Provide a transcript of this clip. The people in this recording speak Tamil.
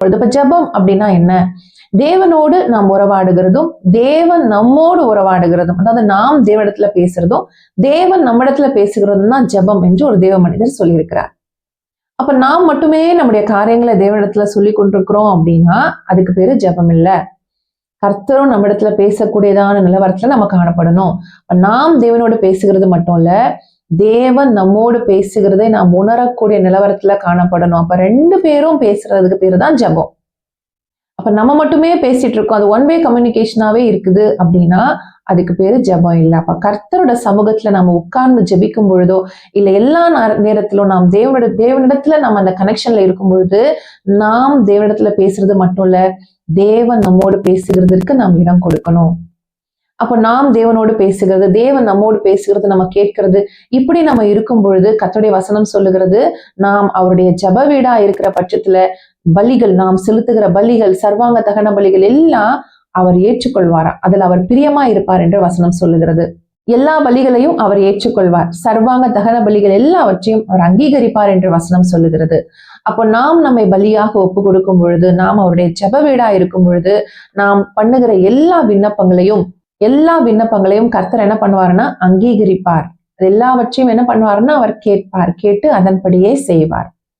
இப்ப ஜெபம் அப்படின்னா என்ன? தேவனோடு நாம் உறவாடுகிறதும் தேவன் நம்மோடு உறவாடுகிறதும், அதாவது நாம் தேவனிடத்துல பேசுறதும் தேவன் நம்மிடத்துல பேசுகிறதும் தான் ஜெபம் என்று ஒரு தேவ மனிதர் சொல்லியிருக்கிறார். அப்ப நாம் மட்டுமே நம்முடைய காரியங்களை தேவனிடத்துல சொல்லி கொண்டிருக்கிறோம் அப்படின்னா அதுக்கு பேரு ஜெபம் இல்ல. கர்த்தரும் நம்மிடத்துல பேசக்கூடியதான நிலவரத்துல நம்ம காணப்படணும். நாம் தேவனோடு பேசுகிறது மட்டும் இல்ல, தேவன் நம்மோடு பேசுகிறதை நாம் உணரக்கூடிய நிலவரத்துல காணப்படணும். அப்ப 2 பேரும் பேசுறதுக்கு பேரு தான் ஜெபம். அப்ப நம்ம மட்டுமே பேசிட்டு இருக்கோம், அது ஒன் வே கம்யூனிகேஷனாவே இருக்குது அப்படின்னா அதுக்கு பேரு ஜெபம் இல்லை. அப்ப கர்த்தரோட சமூகத்துல நம்ம உட்கார்ந்து ஜெபிக்கும் பொழுதோ இல்ல எல்லா நேரத்திலும் நாம் தேவனிடத்துல நம்ம அந்த கனெக்ஷன்ல இருக்கும் பொழுது நாம் தேவனிடத்துல பேசுறது மட்டும் இல்ல, தேவன் நம்மோடு பேசுகிறதுக்கு நாம் இடம் கொடுக்கணும். அப்ப நாம் தேவனோடு பேசுகிறது, தேவன் நம்மோடு பேசுகிறது, நம்ம கேட்கிறது, இப்படி நம்ம இருக்கும் பொழுது கர்த்தருடைய வசனம் சொல்லுகிறது, நாம் அவருடைய ஜெப வீடா இருக்கிற பட்சத்துல பலிகள், நாம் செலுத்துகிற பலிகள், சர்வாங்க தகன பலிகள் எல்லாம் அவர் ஏற்றுக்கொள்வாரா, அதில் அவர் பிரியமா இருப்பார் என்று வசனம் சொல்லுகிறது. எல்லா பலிகளையும் அவர் ஏற்றுக்கொள்வார், சர்வாங்க தகன பலிகள் எல்லாவற்றையும் அவர் அங்கீகரிப்பார் என்று வசனம் சொல்லுகிறது. அப்போ நாம் நம்மை பலியாக ஒப்பு கொடுக்கும் பொழுது, நாம் அவருடைய ஜெப வீடா இருக்கும் பொழுது, நாம் பண்ணுகிற எல்லா விண்ணப்பங்களையும் கர்த்தர் என்ன பண்ணுவாருன்னா அங்கீகரிப்பார். எல்லாவற்றையும் என்ன பண்ணுவாருன்னா அவர் கேட்பார், கேட்டு அதன்படியே செய்வார்.